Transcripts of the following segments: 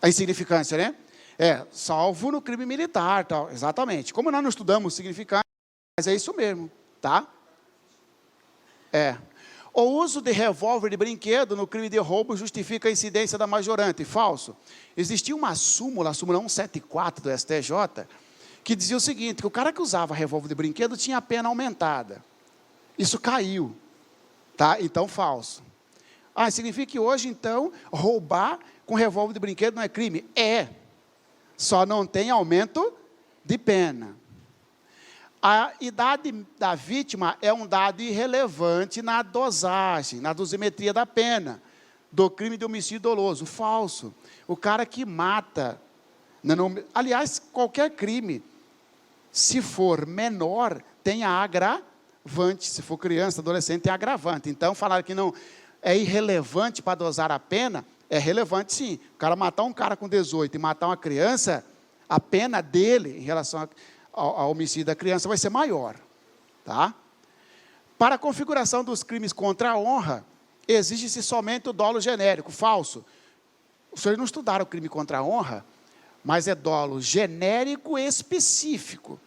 A insignificância, né? Salvo no crime militar, tal. Exatamente. Como nós não estudamos significância, mas é isso mesmo, tá? O uso de revólver de brinquedo no crime de roubo justifica a incidência da majorante. Falso. Existia uma súmula, a súmula 174 do STJ, que dizia o seguinte, que o cara que usava revólver de brinquedo tinha a pena aumentada. Isso caiu, tá? Então, falso. Significa que hoje, então, roubar com revólver de brinquedo não é crime? Só não tem aumento de pena. A idade da vítima é um dado irrelevante na dosagem, na dosimetria da pena, do crime de homicídio doloso. Falso. O cara que mata, aliás, qualquer crime, se for menor, tem a agravante. Se for criança, adolescente, tem agravante. Então, falar que não é irrelevante para dosar a pena, é relevante sim. O cara matar um cara com 18 e matar uma criança, a pena dele, em relação ao homicídio da criança, vai ser maior. Tá? Para a configuração dos crimes contra a honra, exige-se somente o dolo genérico. Falso. Os senhores não estudaram o crime contra a honra, mas é dolo genérico e específico.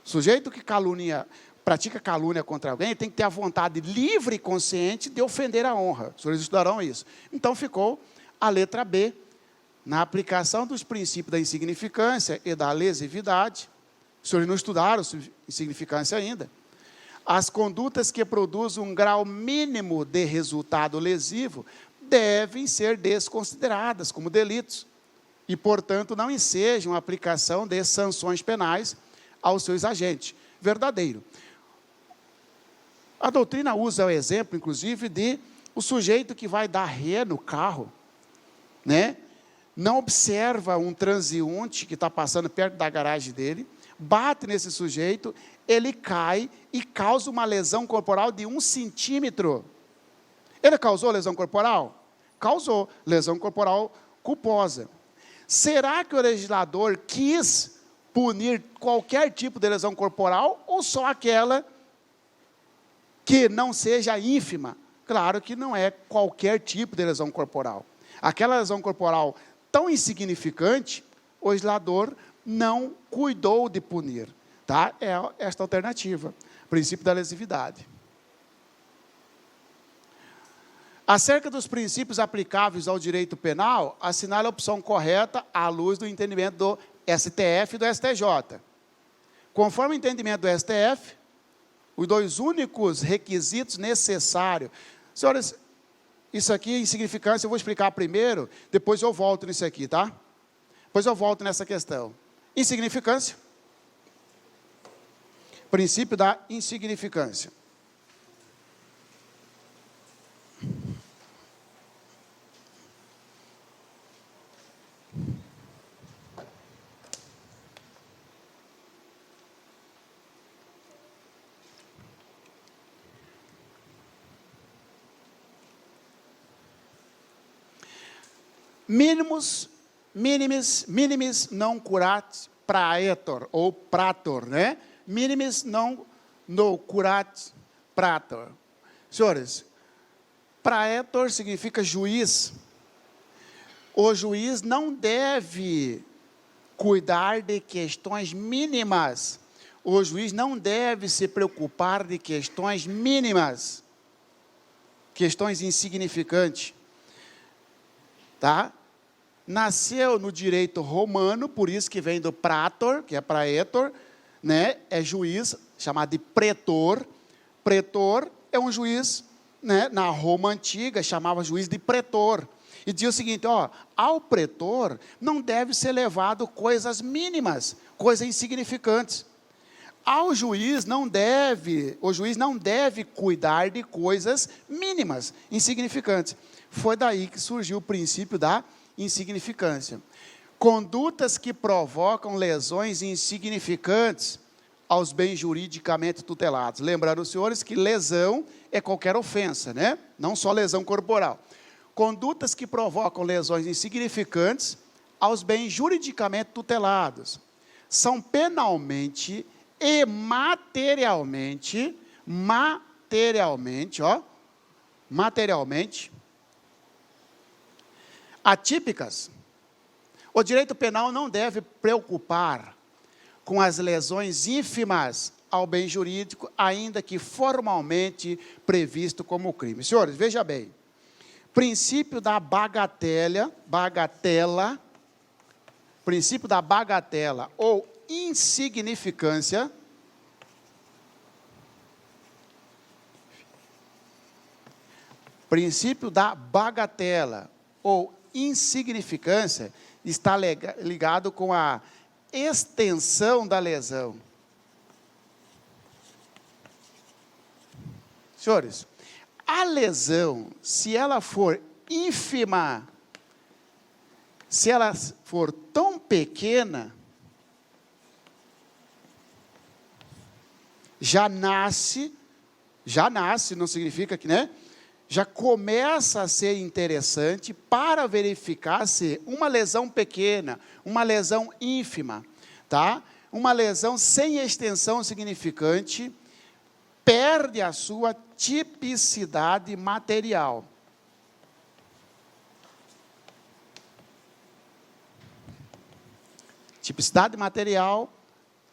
O sujeito que pratica calúnia contra alguém, tem que ter a vontade livre e consciente de ofender a honra. Os senhores estudarão isso. Então, ficou a letra B, na aplicação dos princípios da insignificância e da lesividade. Os senhores não estudaram insignificância ainda. As condutas que produzem um grau mínimo de resultado lesivo devem ser desconsideradas como delitos e, portanto, não ensejam a aplicação de sanções penais aos seus agentes. Verdadeiro. A doutrina usa o exemplo, inclusive, de o sujeito que vai dar ré no carro, né? Não observa um transeunte que está passando perto da garagem dele, bate nesse sujeito, ele cai e causa uma lesão corporal de 1 centímetro. Ele causou lesão corporal? Causou lesão corporal culposa. Será que o legislador quis punir qualquer tipo de lesão corporal ou só aquela que não seja ínfima? Claro que não é qualquer tipo de lesão corporal. Aquela lesão corporal tão insignificante, o legislador não cuidou de punir. Tá? É esta alternativa, princípio da lesividade. Acerca dos princípios aplicáveis ao direito penal, assinale a opção correta à luz do entendimento do STF e do STJ. Conforme o entendimento do STF, os 2 únicos requisitos necessários. Senhores, isso aqui, insignificância, eu vou explicar primeiro, depois eu volto nisso aqui, tá? Depois eu volto nessa questão. Insignificância. Princípio da insignificância. Minimis non curat praetor, ou prator, né? Minimis non curat prator. Senhores, praetor significa juiz. O juiz não deve cuidar de questões mínimas. O juiz não deve se preocupar de questões mínimas. Questões insignificantes. Tá? Nasceu no direito romano, por isso que vem do prator, que é praetor, né? É juiz, chamado de pretor. Pretor é um juiz, né? Na Roma antiga, chamava juiz de pretor. E dizia o seguinte, ao pretor não deve ser levado coisas mínimas, coisas insignificantes. O juiz não deve cuidar de coisas mínimas, insignificantes. Foi daí que surgiu o princípio da insignificância. Condutas que provocam lesões insignificantes aos bens juridicamente tutelados. Lembrando os senhores que lesão é qualquer ofensa, né? Não só lesão corporal. Condutas que provocam lesões insignificantes aos bens juridicamente tutelados são penalmente e materialmente atípicas, O direito penal não deve preocupar com as lesões ínfimas ao bem jurídico, ainda que formalmente previsto como crime. Senhores, veja bem, princípio da bagatela, princípio da bagatela ou insignificância, princípio da bagatela ou insignificância está ligado com a extensão da lesão. Senhores, a lesão, se ela for ínfima, se ela for tão pequena, já nasce, não significa que, né? Já começa a ser interessante para verificar se uma lesão pequena, uma lesão ínfima, tá? Uma lesão sem extensão significante, perde a sua tipicidade material. Tipicidade material,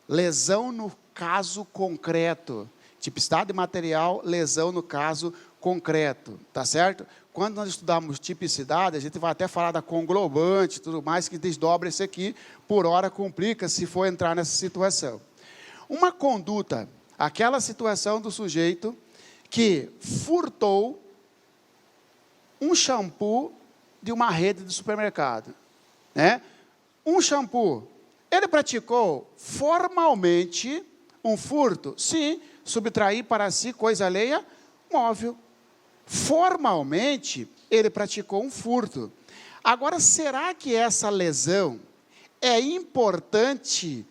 lesão no caso concreto. Tipicidade material, lesão no caso concreto, tá certo? Quando nós estudamos tipicidade, a gente vai até falar da conglobante e tudo mais, que desdobra esse aqui, por hora complica se for entrar nessa situação. Uma conduta, aquela situação do sujeito que furtou um shampoo de uma rede de supermercado, né? Um shampoo, ele praticou formalmente um furto? Sim, subtrair para si coisa alheia, móvel. Formalmente, ele praticou um furto. Agora, será que essa lesão é importante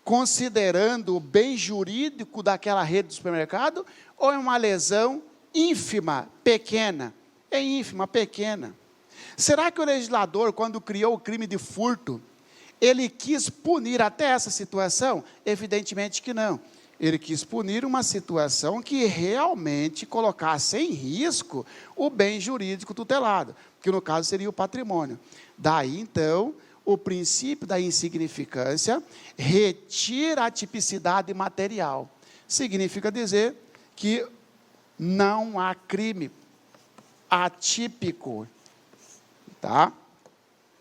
considerando o bem jurídico daquela rede de supermercado, ou é uma lesão ínfima, pequena? É ínfima, pequena. Será que o legislador, quando criou o crime de furto, ele quis punir até essa situação? Evidentemente que não. Ele quis punir uma situação que realmente colocasse em risco o bem jurídico tutelado, que no caso seria o patrimônio. Daí, então, o princípio da insignificância retira a tipicidade material. Significa dizer que não há crime atípico, tá?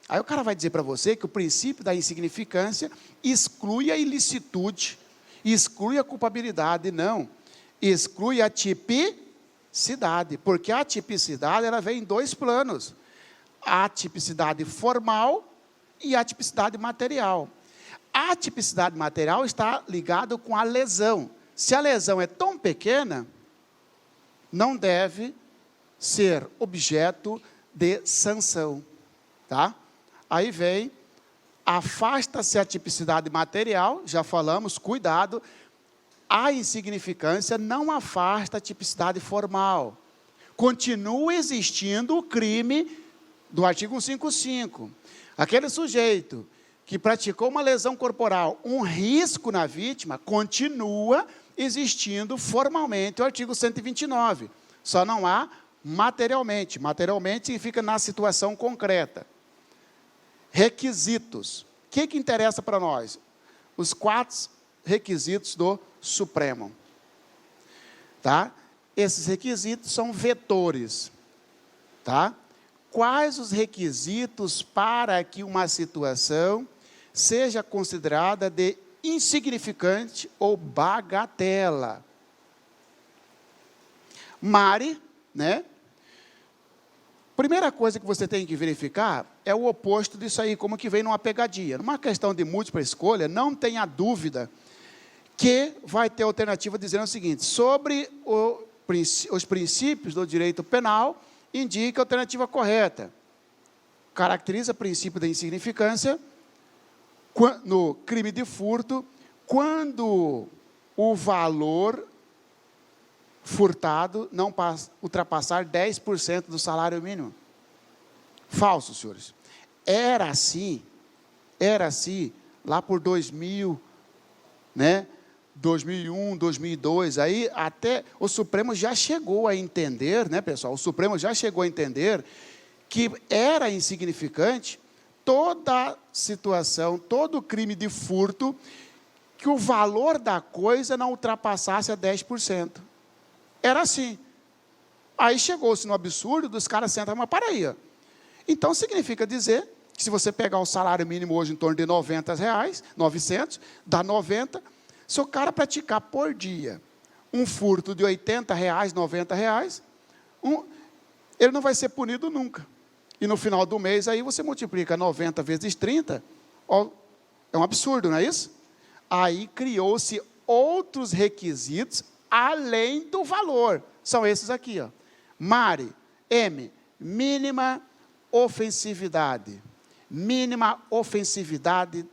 Aí o cara vai dizer para você que o princípio da insignificância exclui a ilicitude, exclui a culpabilidade. Não, exclui a tipicidade, porque a tipicidade ela vem em dois planos: a tipicidade formal e a tipicidade material. A tipicidade material está ligada com a lesão. Se a lesão é tão pequena, não deve ser objeto de sanção, tá? Aí vem, afasta-se a tipicidade material, já falamos, cuidado, a insignificância não afasta a tipicidade formal. Continua existindo o crime do artigo 155. Aquele sujeito que praticou uma lesão corporal, um risco na vítima, continua existindo formalmente o artigo 129. Só não há materialmente. Materialmente significa na situação concreta. Requisitos. O que interessa para nós? Os 4 requisitos do Supremo. Tá? Esses requisitos são vetores. Tá? Quais os requisitos para que uma situação seja considerada de insignificante ou bagatela? Mari, né? Primeira coisa que você tem que verificar é o oposto disso aí, como que vem numa pegadinha. Numa questão de múltipla escolha, não tenha dúvida que vai ter alternativa dizendo o seguinte: sobre os princípios do direito penal, indica a alternativa correta. Caracteriza o princípio da insignificância no crime de furto, quando o valor furtado não ultrapassar 10% do salário mínimo. Falso, senhores. Era assim, lá por 2000, né? 2001, 2002, aí até o Supremo já chegou a entender, né, pessoal? O Supremo já chegou a entender que era insignificante toda situação, todo crime de furto, que o valor da coisa não ultrapassasse a 10%. Era assim. Aí chegou-se no absurdo dos caras sentam, mas para aí. Então, significa dizer que se você pegar o salário mínimo hoje em torno de R$90, 900, dá 90. Se o cara praticar por dia um furto de R$80, R$90, ele não vai ser punido nunca. E no final do mês, aí você multiplica 90 vezes 30, ó, é um absurdo, não é isso? Aí criou-se outros requisitos além do valor. São esses aqui, ó. Mari, M, mínima ofensividade. Mínima ofensividade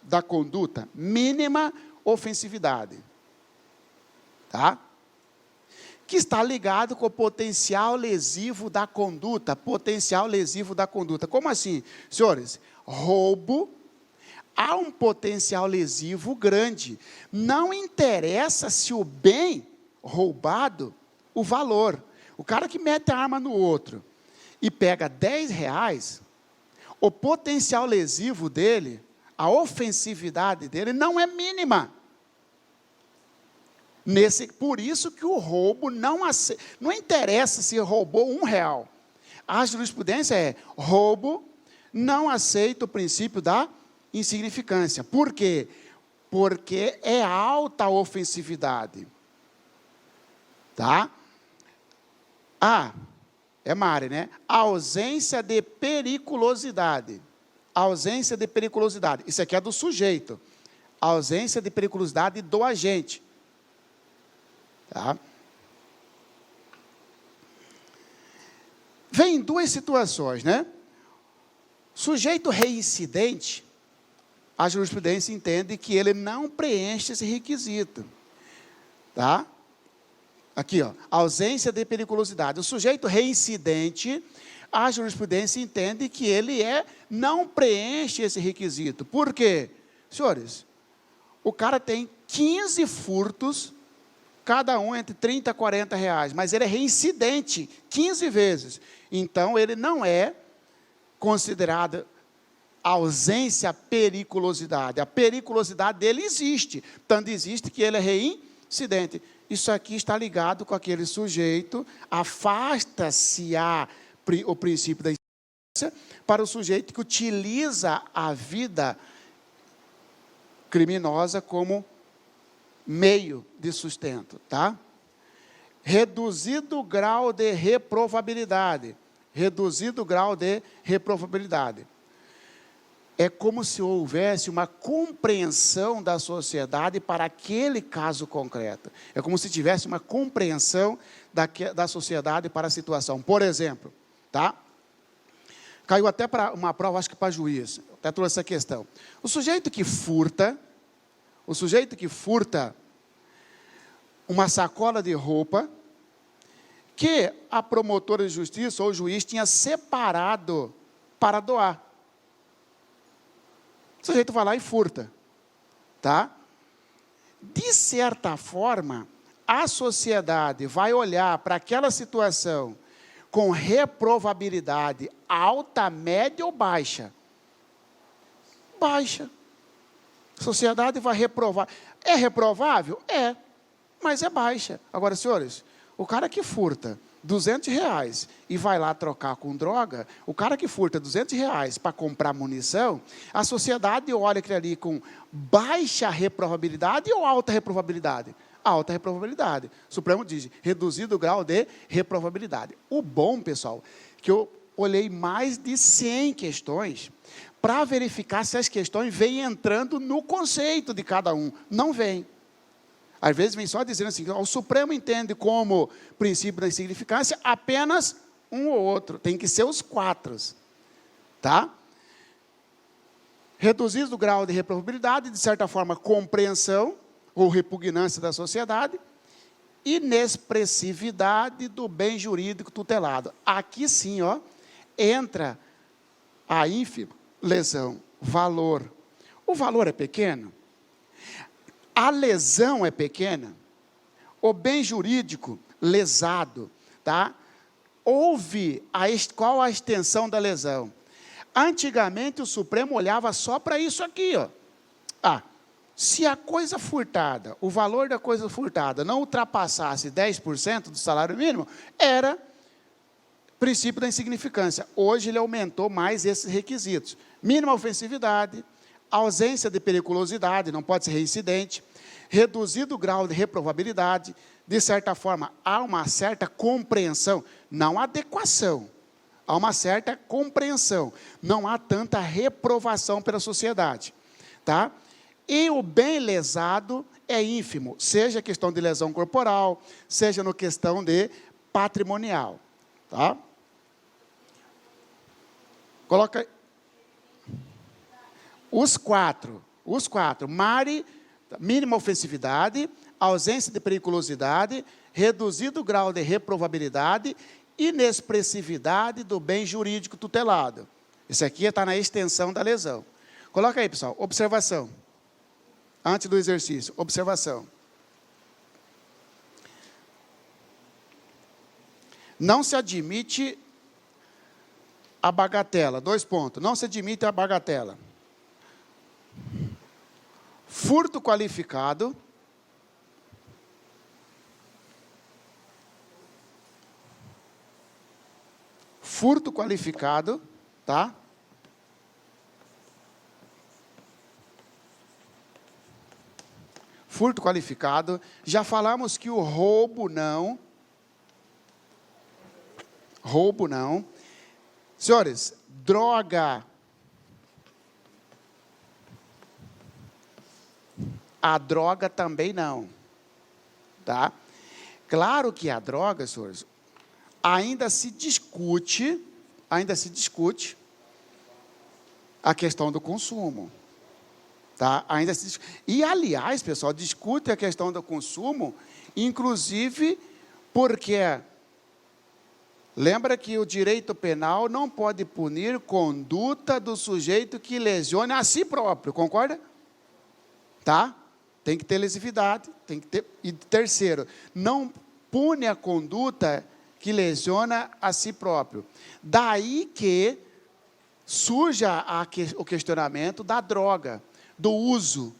da conduta. Mínima ofensividade. Tá? Que está ligado com o potencial lesivo da conduta. Potencial lesivo da conduta. Como assim, senhores? Roubo, há um potencial lesivo grande. Não interessa se o bem roubado, o valor. O cara que mete a arma no outro e pega R$10, o potencial lesivo dele, a ofensividade dele não é mínima. Por isso que o roubo não interessa se roubou R$1. A jurisprudência é, roubo não aceita o princípio da insignificância. Por quê? Porque é alta a ofensividade. Tá? É Mari, né? Ausência de periculosidade. Ausência de periculosidade. Isso aqui é do sujeito. Ausência de periculosidade do agente. Tá? Vem duas situações, né? Sujeito reincidente, a jurisprudência entende que ele não preenche esse requisito. Tá? Aqui, ó, ausência de periculosidade. O sujeito reincidente, a jurisprudência entende que ele não preenche esse requisito. Por quê? Senhores, o cara tem 15 furtos, cada um entre R$30 a R$40, mas ele é reincidente 15 vezes. Então, ele não é considerado ausência periculosidade. A periculosidade dele existe, tanto existe que ele é reincidente. Isso aqui está ligado com aquele sujeito, afasta-se o princípio da inocência para o sujeito que utiliza a vida criminosa como meio de sustento, tá? Reduzido grau de reprovabilidade. Reduzido grau de reprovabilidade. É como se houvesse uma compreensão da sociedade para aquele caso concreto. É como se tivesse uma compreensão da sociedade para a situação. Por exemplo, tá? Caiu até para uma prova, acho que para juiz, até trouxe essa questão. O sujeito que furta uma sacola de roupa que a promotora de justiça ou o juiz tinha separado para doar. O sujeito vai lá e furta, tá? De certa forma, a sociedade vai olhar para aquela situação com reprovabilidade alta, média ou baixa? Baixa. A sociedade vai reprovar. É reprovável? É, mas é baixa. Agora, senhores, o cara que furta R$200 e vai lá trocar com droga, o cara que furta R$200 para comprar munição, a sociedade olha aquele ali com baixa reprovabilidade ou alta reprovabilidade? Alta reprovabilidade. O Supremo diz, reduzido o grau de reprovabilidade. O bom, pessoal, que eu olhei mais de 100 questões para verificar se as questões vêm entrando no conceito de cada um. Não vem. Às vezes vem só dizendo assim, o Supremo entende como princípio da insignificância apenas um ou outro. Tem que ser os 4. Tá? Reduzido o grau de reprovabilidade, de certa forma, compreensão ou repugnância da sociedade, inexpressividade do bem jurídico tutelado. Aqui sim, ó, entra a ínfima lesão, valor. O valor é pequeno? A lesão é pequena? O bem jurídico lesado, tá? Qual a extensão da lesão? Antigamente o Supremo olhava só para isso aqui, ó. Se a coisa furtada, o valor da coisa furtada não ultrapassasse 10% do salário mínimo, era princípio da insignificância. Hoje ele aumentou mais esses requisitos. Mínima ofensividade, ausência de periculosidade, não pode ser reincidente, reduzido grau de reprovabilidade, de certa forma, há uma certa compreensão, não adequação, há uma certa compreensão, não há tanta reprovação pela sociedade, tá? E o bem lesado é ínfimo, seja questão de lesão corporal, seja no questão de patrimonial, tá? Coloca os quatro, mínima ofensividade, ausência de periculosidade, reduzido grau de reprovabilidade, inexpressividade do bem jurídico tutelado. Isso aqui está na extensão da lesão. Coloca aí, pessoal, observação. Antes do exercício, observação. Não se admite a bagatela. 2 pontos. Não se admite a bagatela. Furto qualificado. Furto qualificado, tá? Furto qualificado. Já falamos que o roubo não. Roubo não. Senhores, droga. A droga também não. Tá? Claro que a droga, senhores, ainda se discute a questão do consumo. Tá? E, aliás, pessoal, discute a questão do consumo, inclusive porque lembra que o direito penal não pode punir conduta do sujeito que lesione a si próprio, concorda? Tá? Tem que ter lesividade, tem que ter. E terceiro, não pune a conduta que lesiona a si próprio. Daí que surge o questionamento da droga, do uso.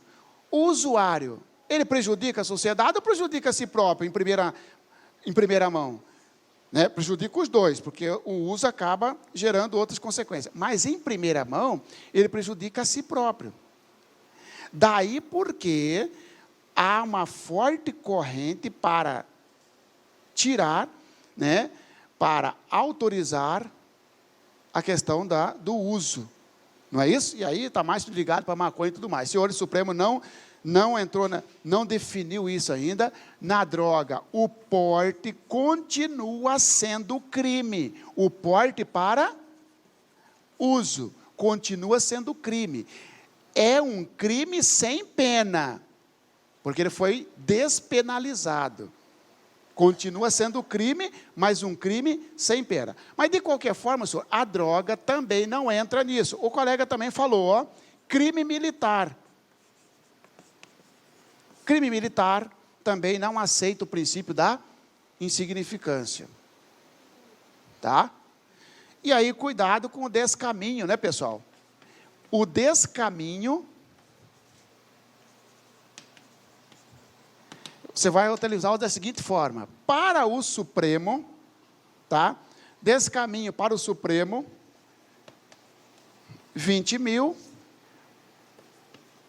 O usuário, ele prejudica a sociedade ou prejudica a si próprio, em primeira mão? Né? Prejudica os dois, porque o uso acaba gerando outras consequências. Mas, em primeira mão, ele prejudica a si próprio. Daí porque há uma forte corrente para tirar, né, para autorizar a questão do uso. Não é isso? E aí está mais ligado para a maconha e tudo mais. O Senhor Supremo não definiu isso ainda. Na droga, o porte continua sendo crime. O porte para uso continua sendo crime. É um crime sem pena, porque ele foi despenalizado. Continua sendo crime, mas um crime sem pena. Mas, de qualquer forma, senhor, a droga também não entra nisso. O colega também falou, ó, crime militar. Crime militar também não aceita o princípio da insignificância. Tá? E aí, cuidado com o descaminho, né, pessoal? O descaminho, você vai utilizar da seguinte forma: para o Supremo, tá? Descaminho para o Supremo, 20 mil,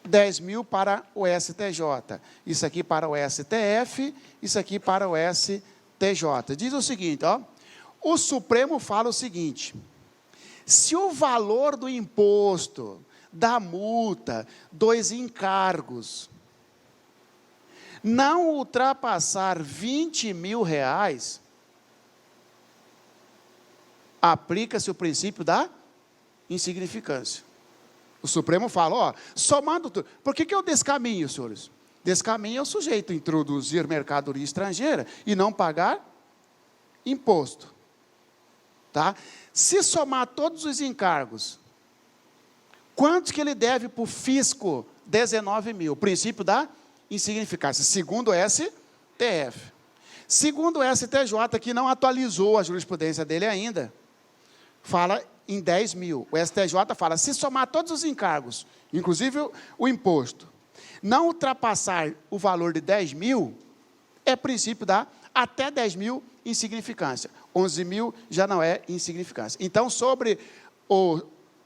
10 mil para o STJ. Isso aqui para o STF, isso aqui para o STJ. Diz o seguinte, ó, o Supremo fala o seguinte: se o valor do imposto, da multa, dos encargos, não ultrapassar 20 mil reais, aplica-se o princípio da insignificância. O Supremo fala, ó, somando tudo. Por que eu descaminho, senhores? Descaminho é o sujeito introduzir mercadoria estrangeira e não pagar imposto. Tá? Se somar todos os encargos, quantos que ele deve para o fisco? 19 mil. O princípio da insignificância, segundo o STF. Segundo o STJ, que não atualizou a jurisprudência dele ainda, fala em 10 mil. O STJ fala, se somar todos os encargos, inclusive o imposto, não ultrapassar o valor de 10 mil, é princípio da até 10 mil insignificância. 11 mil já não é insignificância. Então, sobre o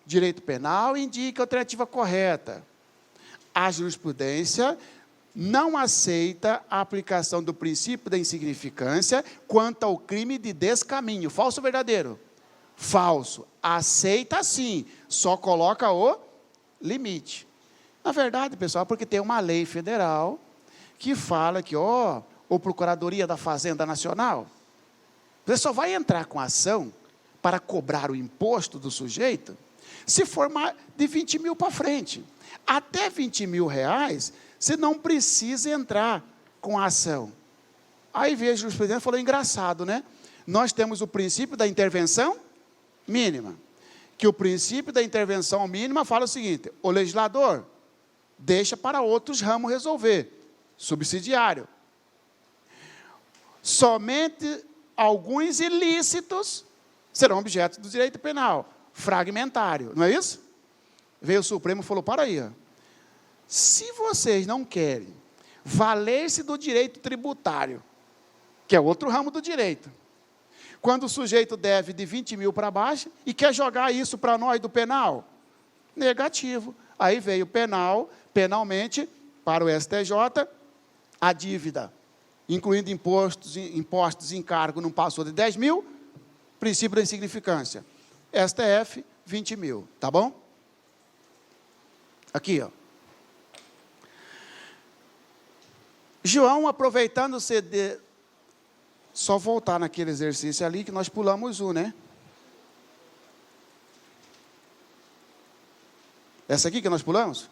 direito penal, indica a alternativa correta. A jurisprudência não aceita a aplicação do princípio da insignificância quanto ao crime de descaminho. Falso ou verdadeiro? Falso. Aceita sim, só coloca o limite. Na verdade, pessoal, porque tem uma lei federal que fala que, ou Procuradoria da Fazenda Nacional, você só vai entrar com ação para cobrar o imposto do sujeito se for de 20 mil para frente. Até 20 mil reais, você não precisa entrar com a ação. Aí veio o jurisprudente e falou, engraçado, né? Nós temos o princípio da intervenção mínima. Que o princípio da intervenção mínima fala o seguinte, o legislador deixa para outros ramos resolver, subsidiário. Somente alguns ilícitos serão objeto do direito penal, fragmentário, não é isso? Veio o Supremo e falou, para aí, ó. Se vocês não querem valer-se do direito tributário, que é outro ramo do direito, quando o sujeito deve de 20 mil para baixo e quer jogar isso para nós do penal, negativo. Aí veio penalmente, para o STJ, a dívida, incluindo impostos e encargo, não passou de 10 mil, princípio da insignificância. STF, 20 mil, tá bom? Aqui, ó. João, aproveitando-se de... Só voltar naquele exercício ali, que nós pulamos um, né? Essa aqui que nós pulamos?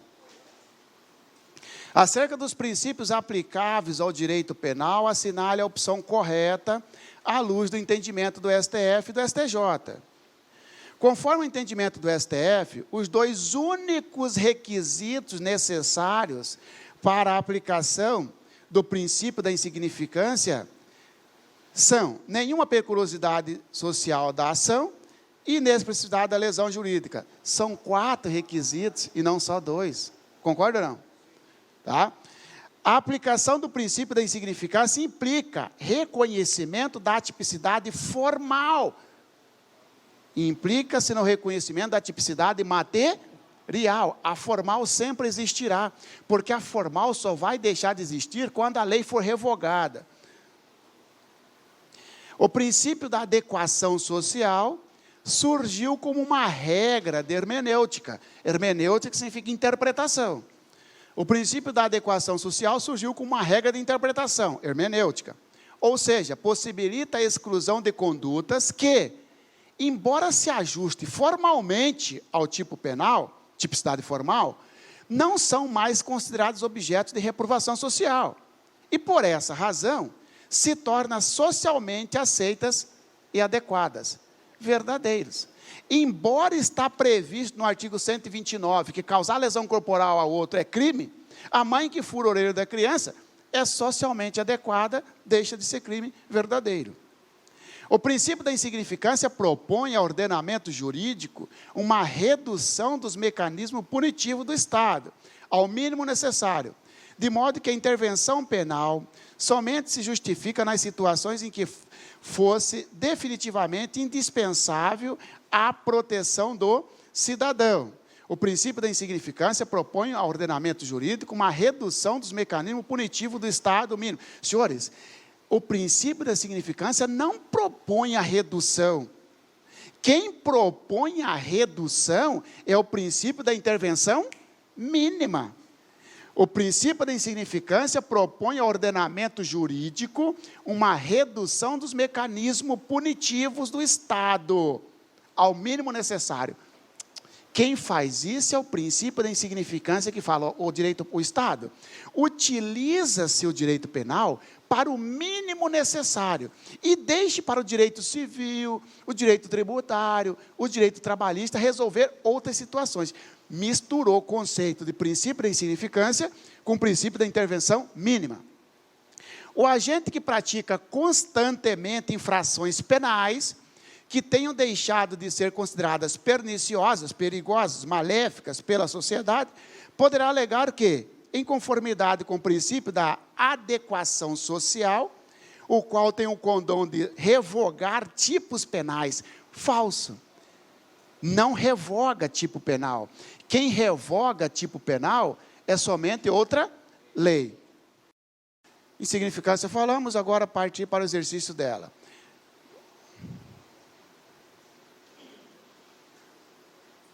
Acerca dos princípios aplicáveis ao direito penal, assinale a opção correta à luz do entendimento do STF e do STJ. Conforme o entendimento do STF, os dois únicos requisitos necessários para a aplicação do princípio da insignificância são nenhuma periculosidade social da ação e inexpressividade da lesão jurídica. São 4 requisitos e não só 2. Concorda ou não? Tá? A aplicação do princípio da insignificância implica reconhecimento da tipicidade formal. Implica-se no reconhecimento da tipicidade material. A formal sempre existirá, porque a formal só vai deixar de existir quando a lei for revogada. O princípio da adequação social surgiu como uma regra de hermenêutica. Hermenêutica significa interpretação. O princípio da adequação social surgiu como uma regra de interpretação, hermenêutica. Ou seja, possibilita a exclusão de condutas que, embora se ajuste formalmente ao tipo penal, tipicidade formal, não são mais considerados objetos de reprovação social. E por essa razão, se tornam socialmente aceitas e adequadas, verdadeiros. Embora está previsto no artigo 129 que causar lesão corporal a outro é crime, a mãe que fura a orelha da criança é socialmente adequada, deixa de ser crime verdadeiro. O princípio da insignificância propõe ao ordenamento jurídico uma redução dos mecanismos punitivos do Estado, ao mínimo necessário, de modo que a intervenção penal somente se justifica nas situações em que fosse definitivamente indispensável a proteção do cidadão. O princípio da insignificância propõe ao ordenamento jurídico uma redução dos mecanismos punitivos do Estado mínimo. Senhores, o princípio da insignificância não propõe a redução. Quem propõe a redução é o princípio da intervenção mínima. O princípio da insignificância propõe ao ordenamento jurídico uma redução dos mecanismos punitivos do Estado, ao mínimo necessário. Quem faz isso é o princípio da insignificância que fala o Estado. Utiliza-se o direito penal para o mínimo necessário e deixe para o direito civil, o direito tributário, o direito trabalhista resolver outras situações. Misturou o conceito de princípio da insignificância com o princípio da intervenção mínima. O agente que pratica constantemente infrações penais que tenham deixado de ser consideradas perniciosas, perigosas, maléficas pela sociedade, poderá alegar que, em conformidade com o princípio da adequação social, o qual tem o condão de revogar tipos penais. Falso. Não revoga tipo penal. Quem revoga tipo penal é somente outra lei. Insignificância falamos, agora partir para o exercício dela.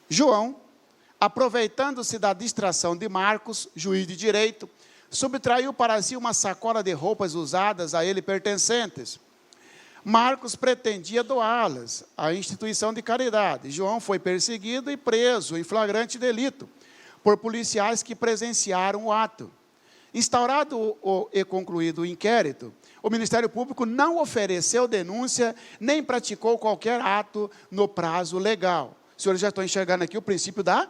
João, aproveitando-se da distração de Marcos, juiz de direito, subtraiu para si uma sacola de roupas usadas a ele pertencentes. Marcos pretendia doá-las à instituição de caridade. João foi perseguido e preso em flagrante delito por policiais que presenciaram o ato. Instaurado e concluído o inquérito, o Ministério Público não ofereceu denúncia nem praticou qualquer ato no prazo legal. Os senhores já estão enxergando aqui o princípio da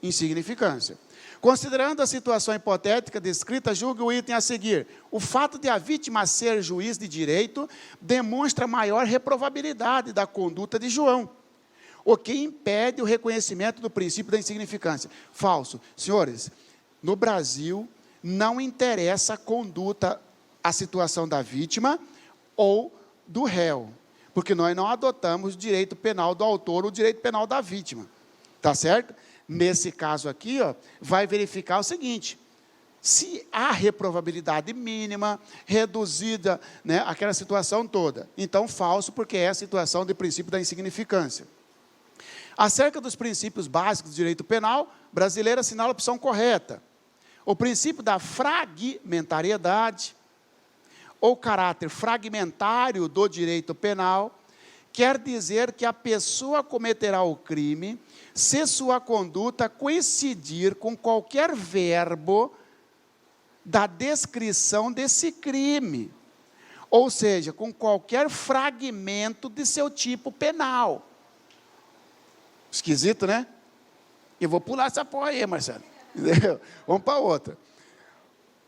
insignificância. Considerando a situação hipotética descrita, julgue o item a seguir. O fato de a vítima ser juiz de direito demonstra maior reprovabilidade da conduta de João, o que impede o reconhecimento do princípio da insignificância. Falso. Senhores, no Brasil, não interessa a conduta, a situação da vítima ou do réu, porque nós não adotamos o direito penal do autor ou o direito penal da vítima. Tá certo? Nesse caso aqui, ó, vai verificar o seguinte: se há reprovabilidade mínima, reduzida, né, aquela situação toda. Então, falso, porque é a situação de princípio da insignificância. Acerca dos princípios básicos do direito penal, brasileiro assinala a opção correta. O princípio da fragmentariedade, ou caráter fragmentário do direito penal, quer dizer que a pessoa cometerá o crime se sua conduta coincidir com qualquer verbo da descrição desse crime, ou seja, com qualquer fragmento de seu tipo penal. Esquisito, né? Eu vou pular essa porra aí, Marcelo. Entendeu? Vamos para outra.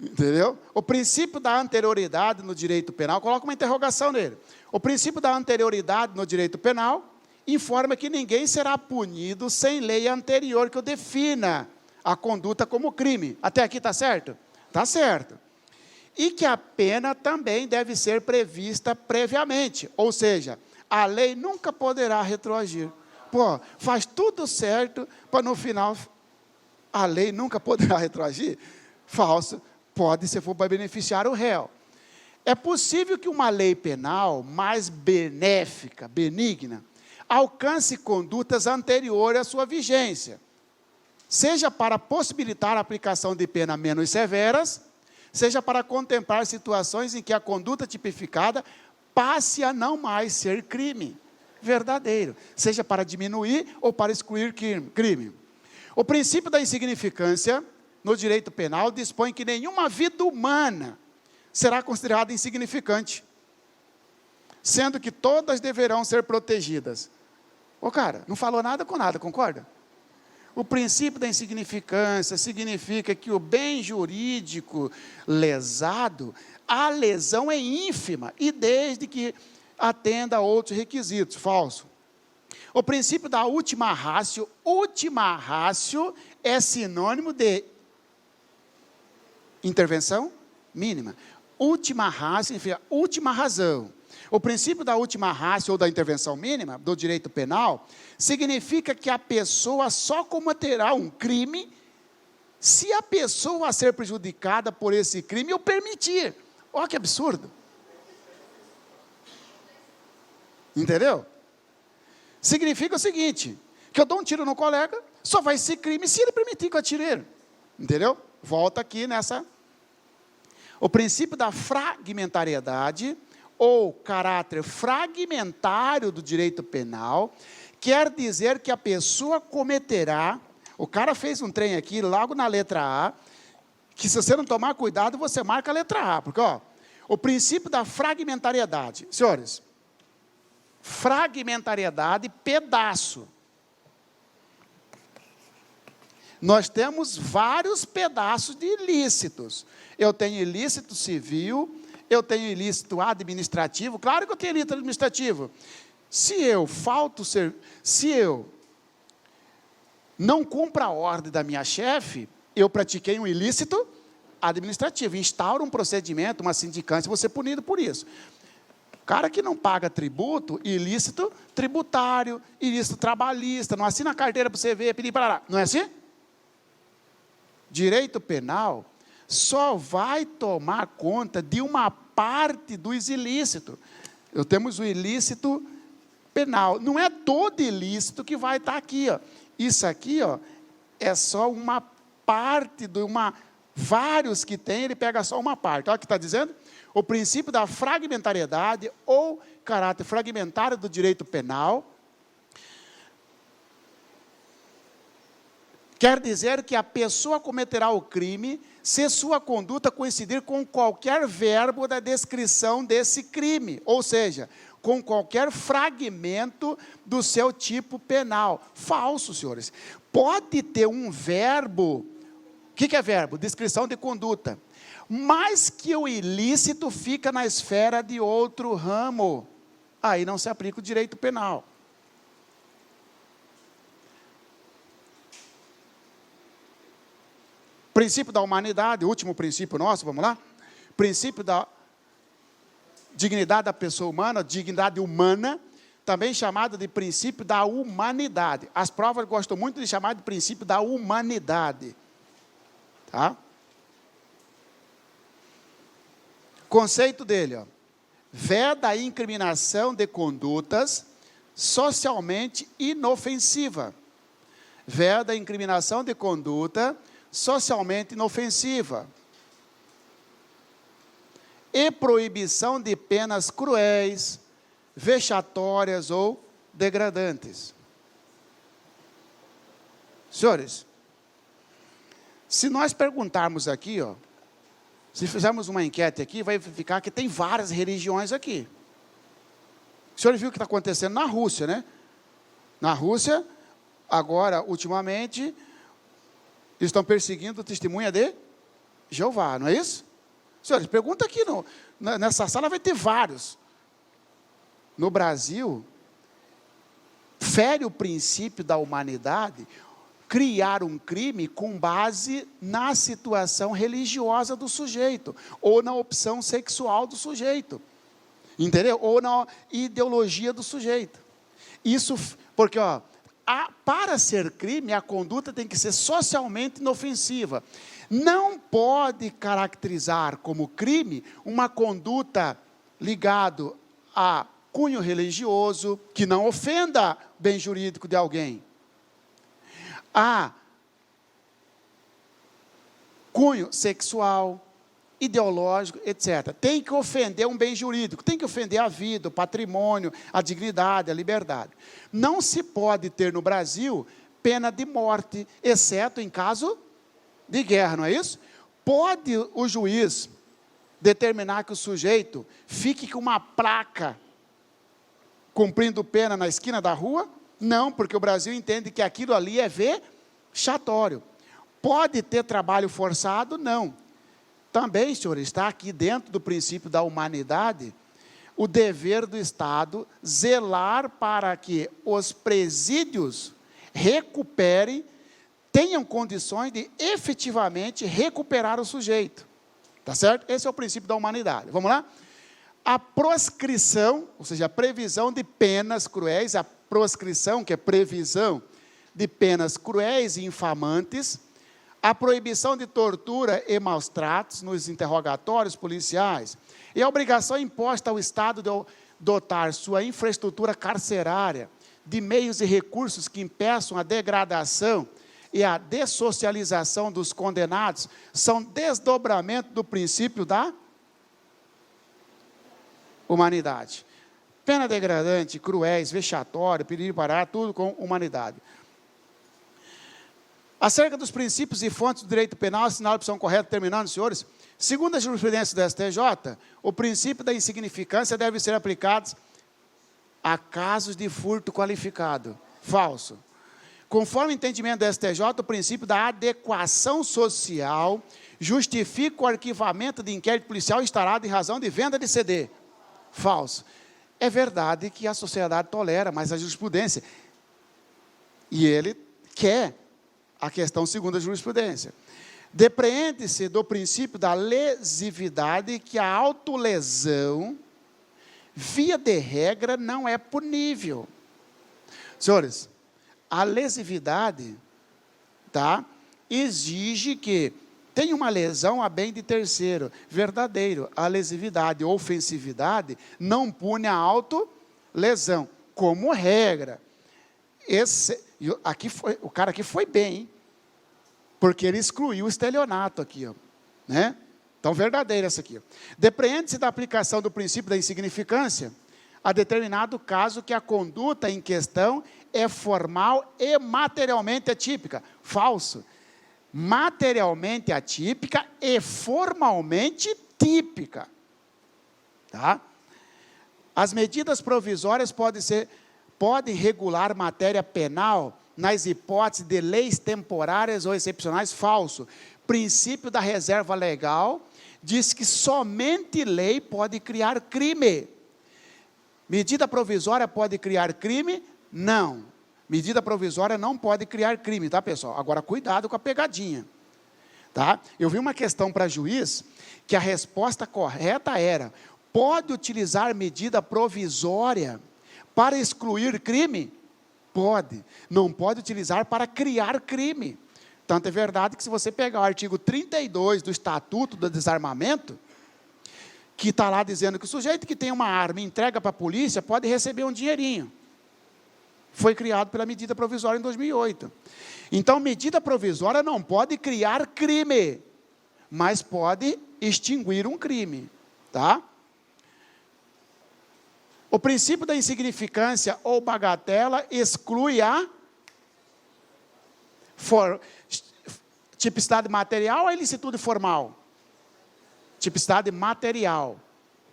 Entendeu? O princípio da anterioridade no direito penal, coloca uma interrogação nele. O princípio da anterioridade no direito penal informa que ninguém será punido sem lei anterior que o defina a conduta como crime. Até aqui está certo? Está certo. E que a pena também deve ser prevista previamente, ou seja, a lei nunca poderá retroagir. Pô, faz tudo certo para no final a lei nunca poderá retroagir? Falso. Pode, se for para beneficiar o réu. É possível que uma lei penal mais benéfica, benigna, alcance condutas anteriores à sua vigência, seja para possibilitar a aplicação de penas menos severas, seja para contemplar situações em que a conduta tipificada passe a não mais ser crime verdadeiro, seja para diminuir ou para excluir crime. O princípio da insignificância no direito penal dispõe que nenhuma vida humana será considerada insignificante, sendo que todas deverão ser protegidas. Ô cara, não falou nada com nada, concorda? O princípio da insignificância significa que o bem jurídico lesado, a lesão é ínfima, e desde que atenda a outros requisitos. Falso. O princípio da ultima ratio é sinônimo de intervenção mínima. Última ratio significa última razão. O princípio da última ratio ou da intervenção mínima do direito penal significa que a pessoa só cometerá um crime se a pessoa a ser prejudicada por esse crime o permitir. Olha que absurdo. Entendeu? Significa o seguinte, que eu dou um tiro no colega, só vai ser crime se ele permitir que eu atire ele. Entendeu? Volta aqui nessa. O princípio da fragmentariedade, ou caráter fragmentário do direito penal, quer dizer que a pessoa cometerá, o cara fez um trem aqui, logo na letra A, que se você não tomar cuidado, você marca a letra A, porque, ó, o princípio da fragmentariedade, senhores, fragmentariedade, pedaço. Nós temos vários pedaços de ilícitos. Eu tenho ilícito civil, eu tenho ilícito administrativo, claro que eu tenho ilícito administrativo. Se eu não cumpro a ordem da minha chefe, eu pratiquei um ilícito administrativo, instauro um procedimento, uma sindicância, vou ser punido por isso. O cara que não paga tributo, ilícito tributário, ilícito trabalhista, não assina a carteira para você ver, pedir para lá. Não é assim? Direito penal só vai tomar conta de uma parte dos ilícitos. Temos o ilícito penal. Não é todo ilícito que vai estar aqui, ó. Isso aqui, ó, é só uma parte de vários que tem, ele pega só uma parte. Olha o que está dizendo. O princípio da fragmentariedade ou caráter fragmentário do direito penal quer dizer que a pessoa cometerá o crime se sua conduta coincidir com qualquer verbo da descrição desse crime, ou seja, com qualquer fragmento do seu tipo penal. Falso, senhores. Pode ter um verbo. O que é verbo? Descrição de conduta. Mas que o ilícito fica na esfera de outro ramo. Aí não se aplica o direito penal. Princípio da humanidade, último princípio nosso, vamos lá? Princípio da dignidade da pessoa humana, dignidade humana, também chamado de princípio da humanidade. As provas gostam muito de chamar de princípio da humanidade. Tá? Conceito dele, ó. Veda a incriminação de condutas socialmente inofensiva. Veda a incriminação de conduta socialmente inofensiva. E proibição de penas cruéis, vexatórias ou degradantes. Senhores, se nós perguntarmos aqui, ó, se fizermos uma enquete aqui, vai verificar que tem várias religiões aqui. O senhor viu o que está acontecendo na Rússia, né? Na Rússia, agora, ultimamente, estão perseguindo a testemunha de Jeová, não é isso? Senhores, pergunta aqui, nessa sala vai ter vários. No Brasil, fere o princípio da humanidade criar um crime com base na situação religiosa do sujeito, ou na opção sexual do sujeito, entendeu? Ou na ideologia do sujeito. Isso, porque, ó, para ser crime, a conduta tem que ser socialmente inofensiva. Não pode caracterizar como crime uma conduta ligada a cunho religioso, que não ofenda bem jurídico de alguém. A cunho sexual, ideológico, etc. Tem que ofender um bem jurídico, tem que ofender a vida, o patrimônio, a dignidade, a liberdade. Não se pode ter no Brasil pena de morte, exceto em caso de guerra, não é isso? Pode o juiz determinar que o sujeito fique com uma placa cumprindo pena na esquina da rua? Não, porque o Brasil entende que aquilo ali é vexatório. Pode ter trabalho forçado? Não. Também, senhor, está aqui dentro do princípio da humanidade o dever do Estado zelar para que os presídios recuperem, tenham condições de efetivamente recuperar o sujeito. Tá certo? Esse é o princípio da humanidade. Vamos lá? A proscrição, ou seja, a previsão de penas cruéis, a proscrição, que é previsão de penas cruéis e infamantes, a proibição de tortura e maus tratos nos interrogatórios policiais, e a obrigação imposta ao Estado de dotar sua infraestrutura carcerária de meios e recursos que impeçam a degradação e a dessocialização dos condenados, são desdobramento do princípio da humanidade. Pena degradante, cruéis, vexatório, perigo para tudo com humanidade. Acerca dos princípios e fontes do direito penal, assinala a opção correta, terminando, senhores. Segundo a jurisprudência do STJ, o princípio da insignificância deve ser aplicado a casos de furto qualificado. Falso. Conforme o entendimento do STJ, o princípio da adequação social justifica o arquivamento de inquérito policial instaurado em razão de venda de CD. Falso. É verdade que a sociedade tolera, mas a jurisprudência. E ele quer a questão segundo a jurisprudência. Depreende-se do princípio da lesividade que a autolesão, via de regra, não é punível. Senhores, a lesividade, tá, exige que tenha uma lesão a bem de terceiro. Verdadeiro, a lesividade ou ofensividade não pune a autolesão, como regra. O cara aqui foi bem, hein? Porque ele excluiu o estelionato aqui, ó, né? Então, verdadeira essa aqui. Depreende-se da aplicação do princípio da insignificância a determinado caso que a conduta em questão é formal e materialmente atípica. Falso. Materialmente atípica e formalmente típica. Tá? As medidas provisórias podem regular matéria penal nas hipóteses de leis temporárias ou excepcionais. Falso. Princípio da reserva legal diz que somente lei pode criar crime. Medida provisória pode criar crime? Não. Medida provisória não pode criar crime, tá, pessoal? Agora, cuidado com a pegadinha. Tá? Eu vi uma questão para juiz, que a resposta correta era: pode utilizar medida provisória para excluir crime? Pode. Não pode utilizar para criar crime. Tanto é verdade que se você pegar o artigo 32 do Estatuto do Desarmamento, que está lá dizendo que o sujeito que tem uma arma e entrega para a polícia pode receber um dinheirinho. Foi criado pela medida provisória em 2008. Então, medida provisória não pode criar crime, mas pode extinguir um crime. Tá? O princípio da insignificância ou bagatela exclui a tipicidade material ou ilicitude formal? Tipicidade material.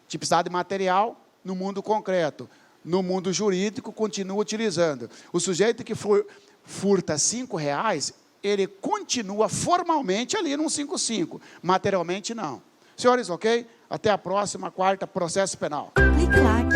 Tipicidade material no mundo concreto. No mundo jurídico, continua utilizando. O sujeito que furta R$5, ele continua formalmente ali num 5,5. Materialmente, não. Senhores, ok? Até a próxima, quarta, processo penal. Clique like.